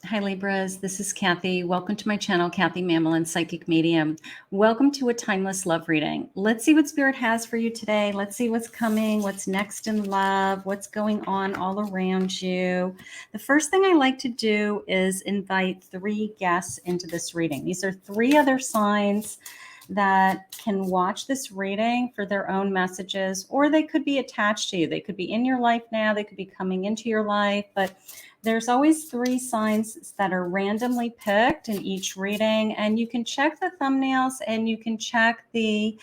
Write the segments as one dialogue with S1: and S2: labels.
S1: Hi Libras, this is Kathy. Welcome to my channel, Kathy Mamolen, Psychic Medium. Welcome to a timeless love reading. Let's see what Spirit has for you today. Let's see what's coming, what's next in love, what's going on all around you. The first thing I like to do is invite 3 guests into this reading. These are 3 other signs that can watch this reading for their own messages, or they could be attached to you. They could be in your life now, they could be coming into your life, but there's always 3 signs that are randomly picked in each reading, and you can check the thumbnails and you can check the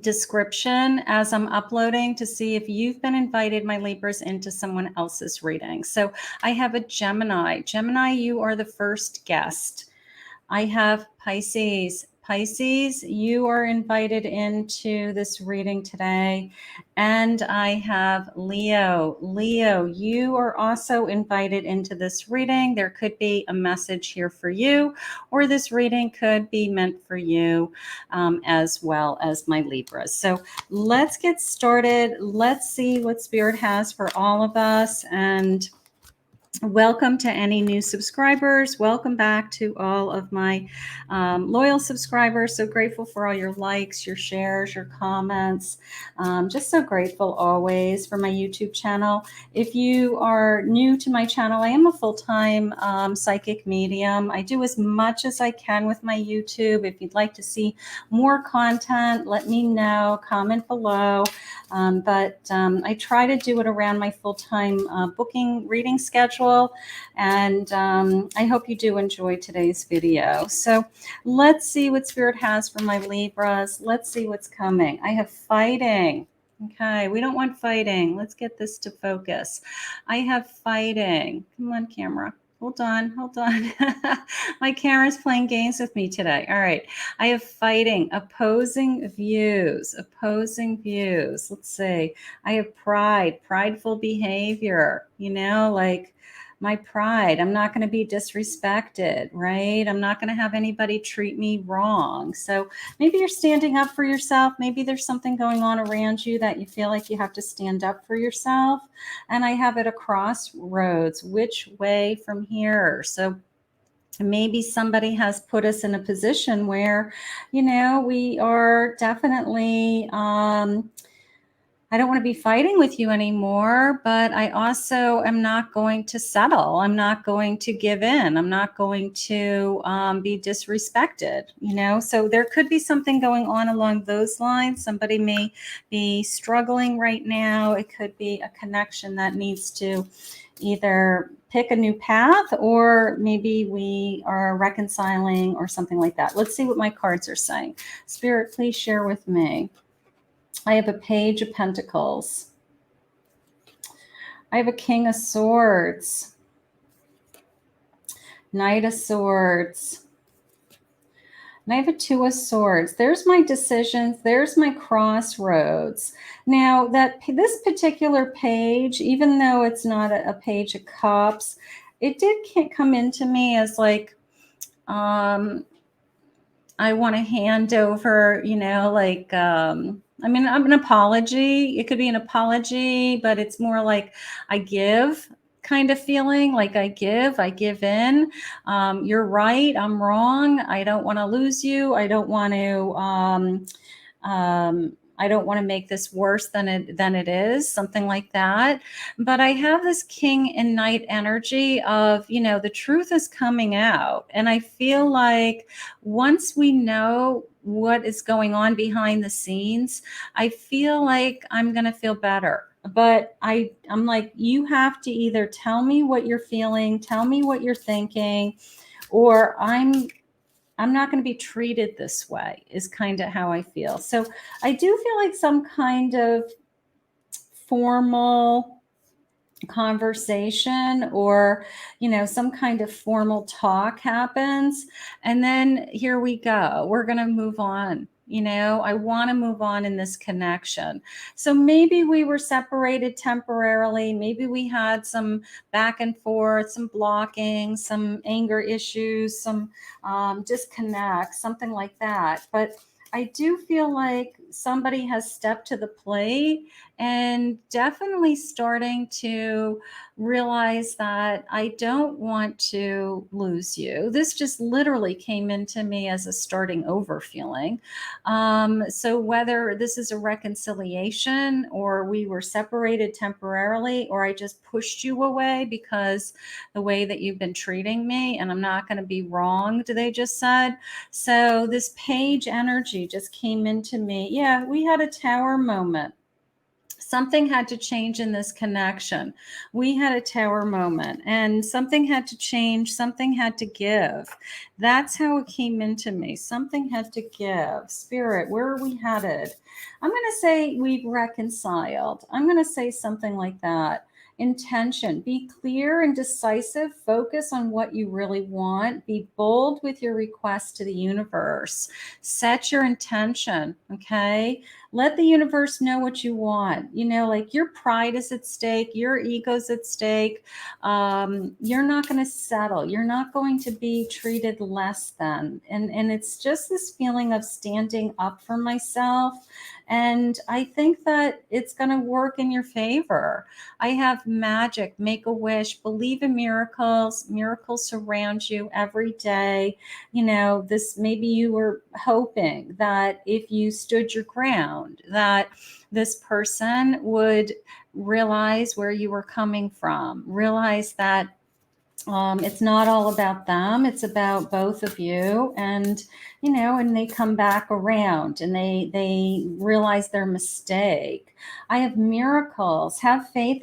S1: description as I'm uploading to see if you've been invited, my Libras, into someone else's reading. So I have a Gemini. Gemini, you are the first guest. I have Pisces. Pisces, you are invited into this reading today. And I have Leo. Leo, you are also invited into this reading. There could be a message here for you, or this reading could be meant for you as well as my Libras. So let's get started. Let's see what Spirit has for all of us. And welcome to any new subscribers. Welcome back to all of my loyal subscribers. So grateful for all your likes, your shares, your comments. Just so grateful always for my YouTube channel. If you are new to my channel, I am a full-time psychic medium. I do as much as I can with my YouTube. If you'd like to see more content, let me know, comment below. I try to do it around my full-time booking reading schedule. And I hope you do enjoy today's video. So let's see what Spirit has for my Libras. Let's see what's coming. I have fighting. Okay, we don't want fighting. Let's get this to focus. I have fighting. Come on, camera. Hold on, hold on. My camera's playing games with me today. All right. I have fighting, opposing views, opposing views. Let's see. I have pride, prideful behavior, like my pride. I'm not going to be disrespected, right? I'm not going to have anybody treat me wrong. So maybe you're standing up for yourself. Maybe there's something going on around you that you feel like you have to stand up for yourself. And I have it a crossroads. Which way from here? So maybe somebody has put us in a position where, we are definitely, I don't want to be fighting with you anymore, but I also am not going to settle. I'm not going to give in. I'm not going to be disrespected, So there could be something going on along those lines. Somebody may be struggling right now. It could be a connection that needs to either pick a new path, or maybe we are reconciling or something like that. Let's see what my cards are saying. Spirit, please share with me. I have a Page of Pentacles. I have a King of Swords. Knight of Swords. And I have a 2 of Swords. There's my decisions. There's my crossroads. Now, this particular page, even though it's not a Page of Cups, it did come into me as like, I want to hand over, I'm an apology. It could be an apology, but it's more like I give kind of feeling, like I give in. You're right. I'm wrong. I don't want to lose you. I don't want to make this worse than it is, something like that. But I have this King and Knight energy of, the truth is coming out. And I feel like once we know what is going on behind the scenes, I feel like I'm going to feel better. But I'm like, you have to either tell me what you're feeling, tell me what you're thinking, or I'm not going to be treated this way, is kind of how I feel. So I do feel like some kind of formal conversation, or some kind of formal talk happens, and then here we go, we're going to move on. I want to move on in this connection. So maybe we were separated temporarily. Maybe we had some back and forth, some blocking, some anger issues, some disconnect, something like that. But I do feel like somebody has stepped to the plate and definitely starting to realize that I don't want to lose you. This just literally came into me as a starting over feeling. So whether this is a reconciliation or we were separated temporarily, or I just pushed you away because the way that you've been treating me, and I'm not going to be wronged, they just said. So this page energy just came into me. Yeah, we had a tower moment. Something had to change in this connection. We had a tower moment and something had to change. Something had to give. That's how it came into me. Something had to give. Spirit, where are we headed? I'm going to say we've reconciled. I'm going to say something like that. Intention. Be clear and decisive. Focus on what you really want. Be bold with your request to the universe. Set your intention. Okay. Let the universe know what you want. You know, like your pride is at stake, your ego's at stake. You're not going to settle. You're not going to be treated less than. And it's just this feeling of standing up for myself. And I think that it's going to work in your favor. I have magic, make a wish, believe in miracles. Miracles surround you every day. You know, this, maybe you were hoping that if you stood your ground, that this person would realize where you were coming from, realize that it's not all about them, it's about both of you. And you know, and they come back around and they realize their mistake. I have miracles. Have faith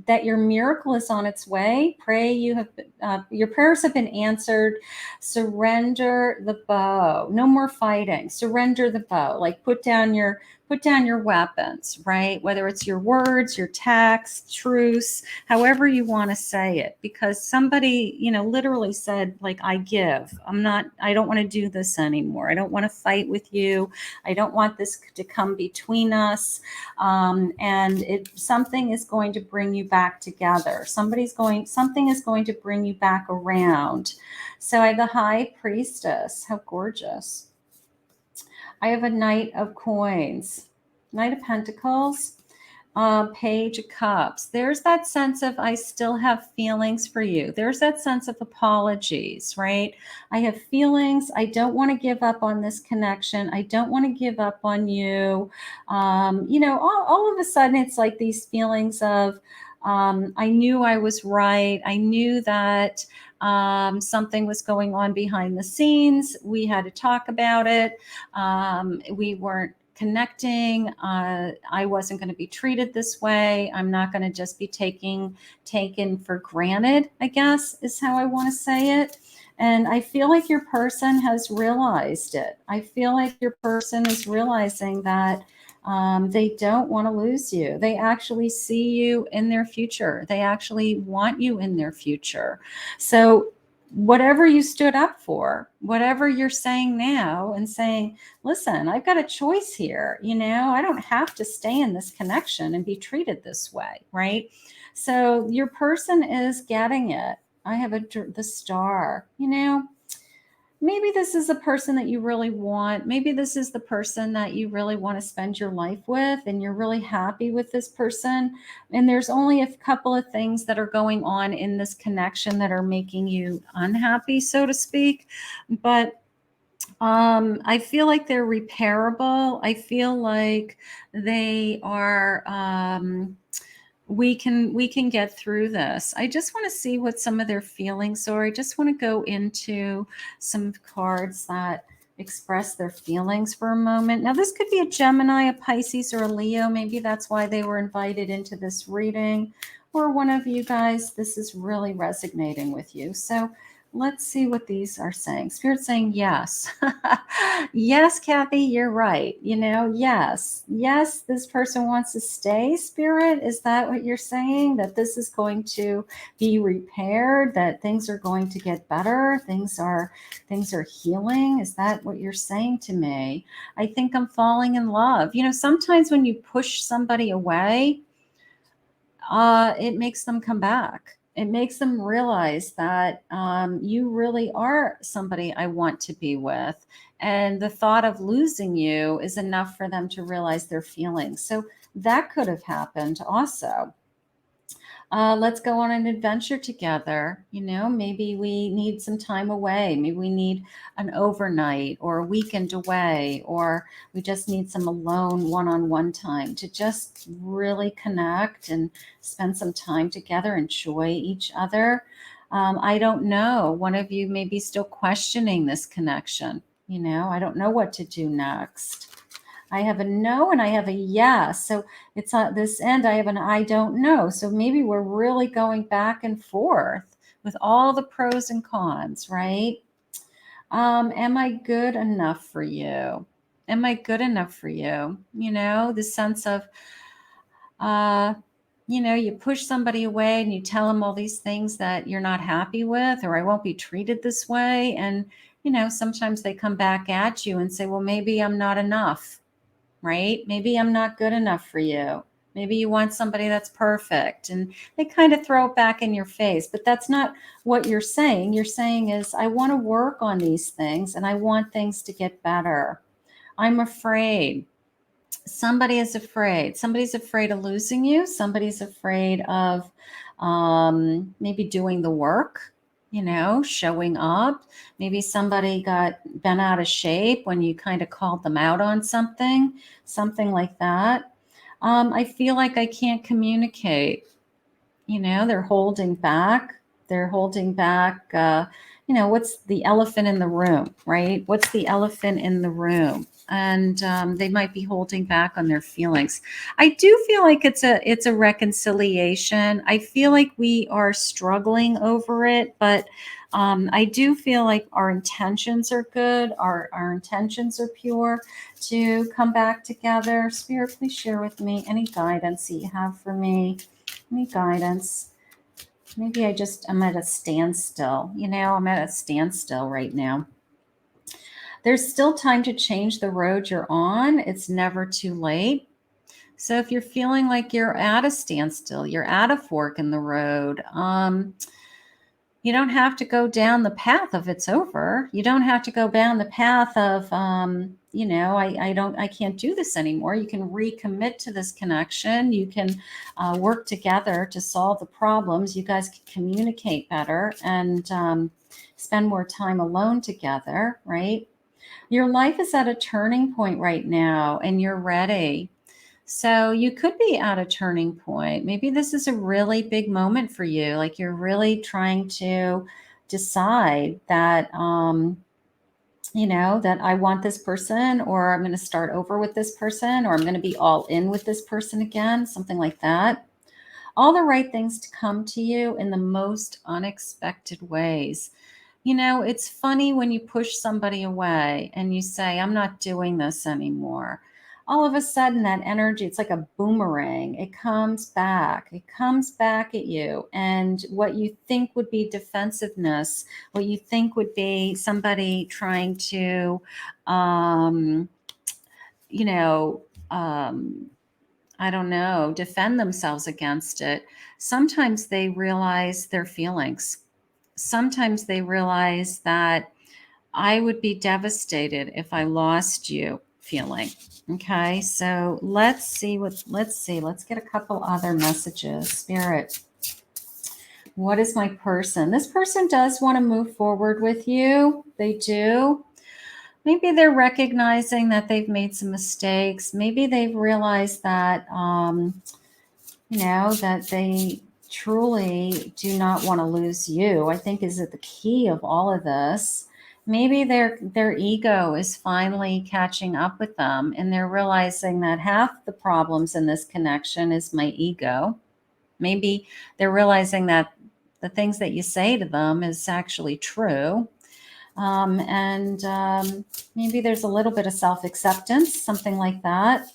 S1: that your miracle is on its way. Pray you have your prayers have been answered. Surrender the bow. No more fighting. Surrender the bow. Like put down your weapons, right? Whether it's your words, your text, truce, however you want to say it, because somebody, you know, literally said, like, I don't want to do this anymore. I don't want to fight with you. I don't want this to come between us. And something is going to bring you back together. Something is going to bring you back around. So I have the High Priestess. How gorgeous. I have a Knight of Coins, Knight of Pentacles, Page of Cups. There's that sense of, I still have feelings for you. There's that sense of apologies, right? I have feelings. I don't want to give up on this connection. I don't want to give up on you. You know, all of a sudden it's like these feelings of, I knew I was right. I knew that something was going on behind the scenes. We had to talk about it. We weren't connecting. I wasn't going to be treated this way. I'm not going to just be taken for granted, I guess is how I want to say it. And I feel like your person has realized it. I feel like your person is realizing that they don't want to lose you. They actually see you in their future. They actually want you in their future. So whatever you stood up for, whatever you're saying now and saying, listen, I've got a choice here. You know, I don't have to stay in this connection and be treated this way, right? So your person is getting it. I have the Star, you know. Maybe this is a person that you really want. Maybe this is the person that you really want to spend your life with, and you're really happy with this person. And there's only a couple of things that are going on in this connection that are making you unhappy, so to speak. But I feel like they're repairable. I feel like they are we can get through this. I just want to see what some of their feelings are. I just want to go into some cards that express their feelings for a moment. Now, this could be a Gemini, a Pisces, or a Leo. Maybe that's why they were invited into this reading. Or one of you guys, this is really resonating with you. So let's see what these are saying. Spirit's saying yes. Yes, Kathy, you're right. You know, yes, this person wants to stay, Spirit. Is that what you're saying? That this is going to be repaired, that things are going to get better, things are healing? Is that what you're saying to me? I think I'm falling in love. You know, sometimes when you push somebody away, it makes them come back. It makes them realize that you really are somebody I want to be with. And the thought of losing you is enough for them to realize their feelings. So that could have happened also. Let's go on an adventure together. Maybe we need some time away. Maybe we need an overnight or a weekend away, or we just need some alone one-on-one time to just really connect and spend some time together, enjoy each other. I don't know. One of you may be still questioning this connection. I don't know what to do next. I have a no and I have a yes. So it's at this end, I have an I don't know. So maybe we're really going back and forth with all the pros and cons, right? Am I good enough for you? Am I good enough for you? The sense of, you push somebody away and you tell them all these things that you're not happy with, or I won't be treated this way. And, sometimes they come back at you and say, well, maybe I'm not enough. Right? Maybe I'm not good enough for you. Maybe you want somebody that's perfect. And they kind of throw it back in your face. But that's not what you're saying. You're saying is, I want to work on these things and I want things to get better. I'm afraid. Somebody is afraid. Somebody's afraid of losing you. Somebody's afraid of maybe doing the work, showing up. Maybe somebody got bent out of shape when you kind of called them out on something like that. I feel like I can't communicate. They're holding back. They're holding back. What's the elephant in the room, right? What's the elephant in the room? And they might be holding back on their feelings. I do feel like it's a reconciliation. I feel like we are struggling over it, but I do feel like our intentions are good. Our intentions are pure to come back together. Spirit, please share with me any guidance that you have for me. Any guidance? Maybe I'm at a standstill. I'm at a standstill right now. There's still time to change the road you're on. It's never too late. So if you're feeling like you're at a standstill, you're at a fork in the road, you don't have to go down the path of it's over. You don't have to go down the path of, I can't do this anymore. You can recommit to this connection. You can work together to solve the problems. You guys can communicate better and spend more time alone together, right? Your life is at a turning point right now and you're ready. So you could be at a turning point. Maybe this is a really big moment for you. Like you're really trying to decide that, that I want this person, or I'm going to start over with this person, or I'm going to be all in with this person again, something like that. All the right things to come to you in the most unexpected ways. It's funny when you push somebody away and you say, I'm not doing this anymore. All of a sudden, that energy, it's like a boomerang. It comes back. It comes back at you. And what you think would be defensiveness, what you think would be somebody trying to, I don't know, defend themselves against it. Sometimes they realize their feelings. Sometimes they realize that I would be devastated if I lost you feeling. Okay, so let's get a couple other messages. Spirit, what is my person? This person does want to move forward with you. They do. Maybe they're recognizing that they've made some mistakes. Maybe they've realized that, that they truly do not want to lose you. I think is the key of all of this. Maybe their ego is finally catching up with them and they're realizing that half the problems in this connection is my ego. Maybe they're realizing that the things that you say to them is actually true. Maybe there's a little bit of self-acceptance, something like that.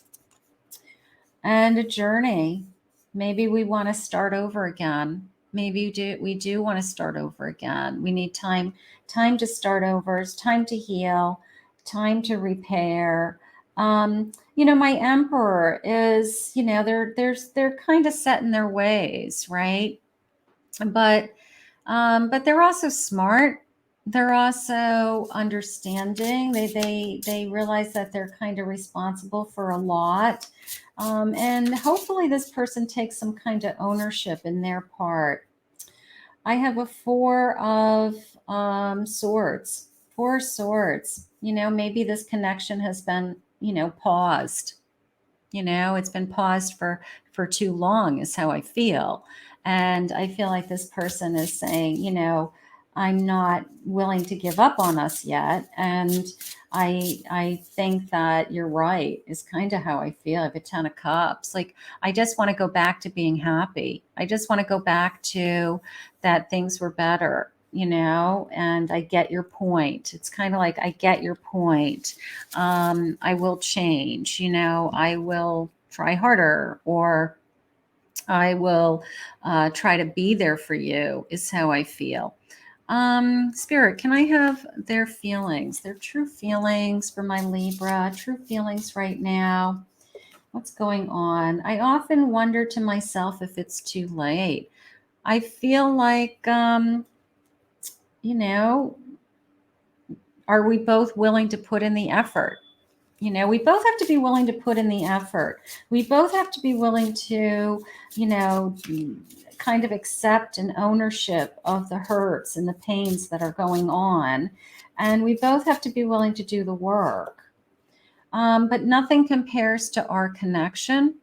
S1: And a journey. Maybe we want to start over again. Maybe we do want to start over again. We need time to start over. It's time to heal, time to repair. My emperor is, they're kind of set in their ways, right? But they're also smart. they're also understanding. They realize that they're kind of responsible for a lot. And hopefully this person takes some kind of ownership in their part. I have a four of swords. Four swords. You know, maybe this connection has been, you know, paused. You know, it's been paused for too long is how I feel. And I feel like this person is saying, you know, I'm not willing to give up on us yet. And I think that you're right is kind of how I feel. I have a 10 of cups. Like, I just want to go back to being happy. I just want to go back to that things were better, you know, and I get your point. It's kind of like, I get your point. I will change, you know, I will try harder, or I will try to be there for you, is how I feel. Spirit, can I have their feelings, their true feelings for my Libra, true feelings right now? What's going on? I often wonder to myself if it's too late. I feel like, you know, are we both willing to put in the effort? You know, we both have to be willing to put in the effort. We both have to be willing to, you know, kind of accept an ownership of the hurts and the pains that are going on. And we both have to be willing to do the work. But nothing compares to our connection.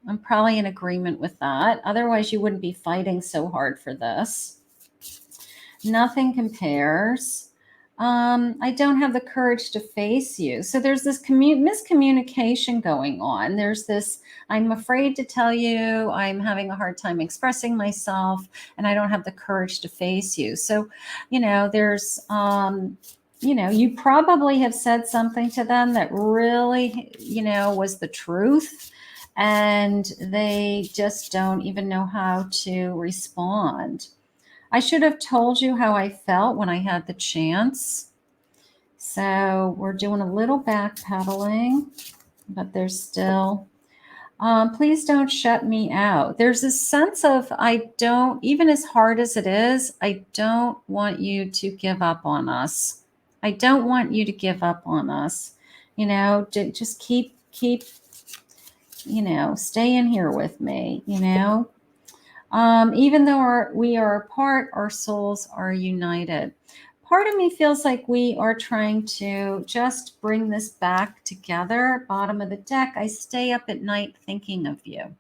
S1: I'm probably in agreement with that. Otherwise, you wouldn't be fighting so hard for this. Nothing compares. I don't have the courage to face you. So there's this miscommunication going on. There's this, I'm afraid to tell you, I'm having a hard time expressing myself, and I don't have the courage to face you. So, you know, there's, you know, you probably have said something to them that really, you know, was the truth, and they just don't even know how to respond. I should have told you how I felt when I had the chance. So we're doing a little backpedaling, but there's still, please don't shut me out. There's a sense of, I don't, even as hard as it is, I don't want you to give up on us. I don't want you to give up on us. You know, just keep, you know, stay in here with me, you know. Even though we are apart, our souls are united. Part of me feels like we are trying to just bring this back together. Bottom of the deck, I stay up at night thinking of you.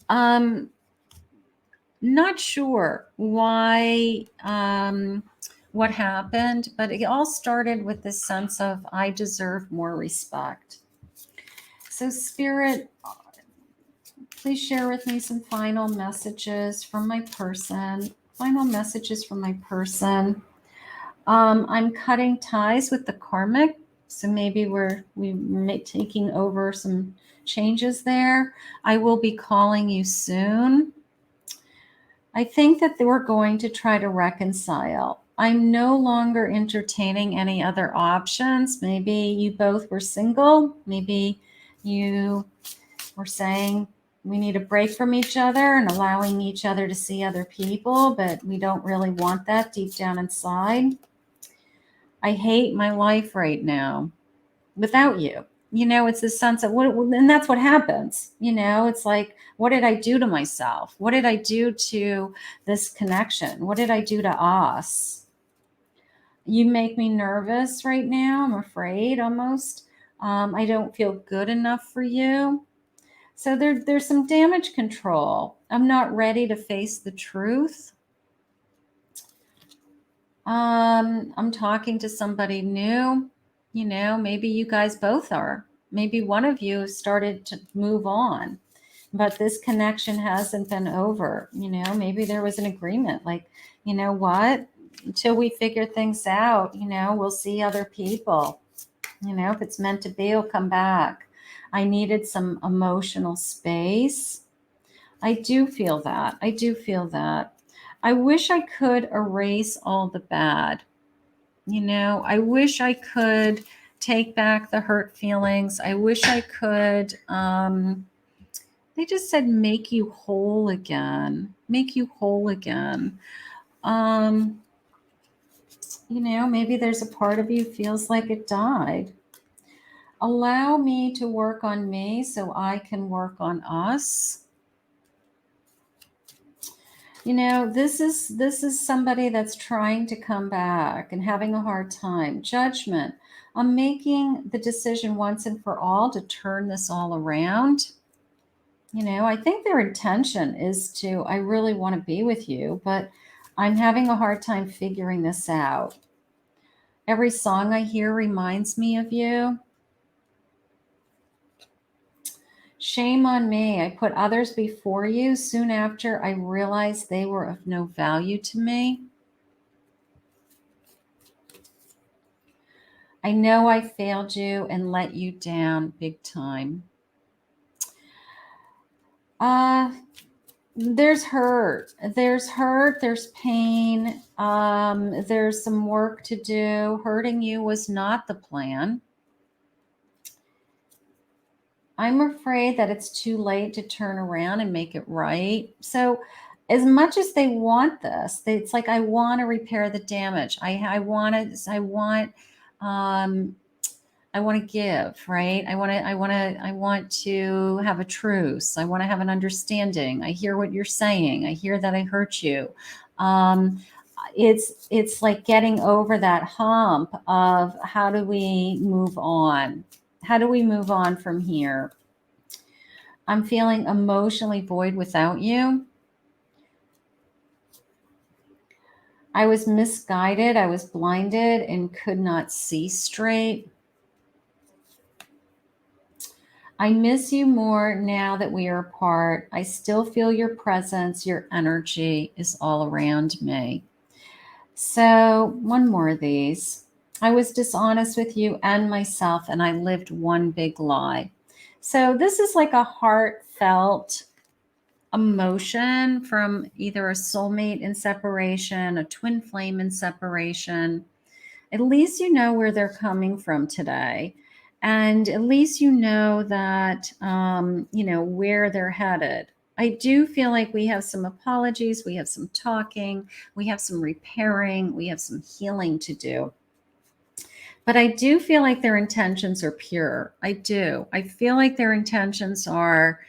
S1: Not sure why, what happened, but it all started with this sense of I deserve more respect. So, Spirit, please share with me some final messages from my person. Final messages from my person. I'm cutting ties with the karmic, so maybe we're taking over some changes there. I will be calling you soon. I think that we're going to try to reconcile. I'm no longer entertaining any other options. Maybe you both were single. Maybe you were saying we need a break from each other and allowing each other to see other people, but we don't really want that deep down inside. I hate my life right now without you. You know, it's this sense of what, and that's what happens. You know, it's like, what did I do to myself? What did I do to this connection? What did I do to us? You make me nervous right now. I'm afraid almost. I don't feel good enough for you. So there's some damage control. I'm not ready to face the truth. I'm talking to somebody new. You know, maybe you guys both are. Maybe one of you started to move on, but this connection hasn't been over. You know, maybe there was an agreement like, you know what, until we figure things out, you know, we'll see other people. You know, if it's meant to be, it'll come back. I needed some emotional space. I do feel that. I do feel that. I wish I could erase all the bad. You know, I wish I could take back the hurt feelings. I wish I could, they just said, make you whole again. Make you whole again. you know, maybe there's a part of you feels like it died. Allow me to work on me so I can work on us. You know, this is somebody that's trying to come back and having a hard time. Judgment. I'm making the decision once and for all to turn this all around. You know, I think their intention is to, I really want to be with you, but I'm having a hard time figuring this out. Every song I hear reminds me of you. Shame on me. I put others before you soon after I realized they were of no value to me. I know I failed you and let you down big time. There's hurt. There's pain. There's some work to do. Hurting you was not the plan. I'm afraid that it's too late to turn around and make it right. So as much as they want this, it's like, I want to repair the damage. I want to give, right? I want to have a truce. I want to have an understanding. I hear what you're saying. I hear that I hurt you. It's like getting over that hump of how do we move on? How do we move on from here? I'm feeling emotionally void without you. I was misguided. I was blinded and could not see straight. I miss you more now that we are apart. I still feel your presence. Your energy is all around me. So, one more of these. I was dishonest with you and myself, and I lived one big lie. So, this is like a heartfelt emotion from either a soulmate in separation, a twin flame in separation. At least you know where they're coming from today. And at least you know that, you know, where they're headed. I do feel like we have some apologies, we have some talking, we have some repairing, we have some healing to do. But I do feel like their intentions are pure. I do. I feel like their intentions are,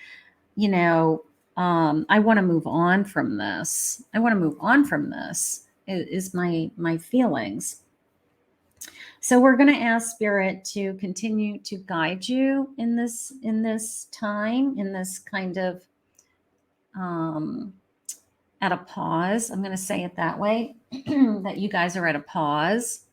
S1: you know, I want to move on from this. I want to move on from this is my feelings. So we're going to ask Spirit to continue to guide you in this time, in this kind of at a pause. I'm going to say it that way, that you guys are at a pause.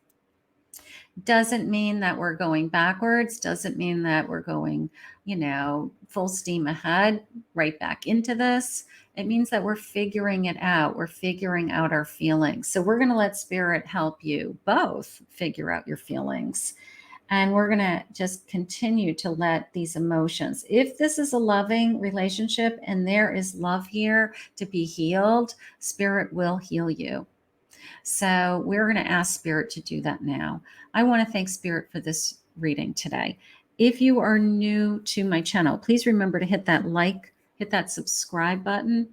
S1: Doesn't mean that we're going backwards. Doesn't mean that we're going, you know, full steam ahead, right back into this. It means that we're figuring it out. We're figuring out our feelings. So we're going to let Spirit help you both figure out your feelings. And we're going to just continue to let these emotions, if this is a loving relationship and there is love here to be healed, Spirit will heal you. So we're going to ask Spirit to do that now. I want to thank Spirit for this reading today. If you are new to my channel, please remember to hit that like, hit that subscribe button.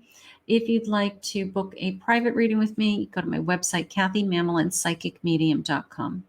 S1: If you'd like to book a private reading with me, go to my website, KathyMamolenPsychicMedium.com.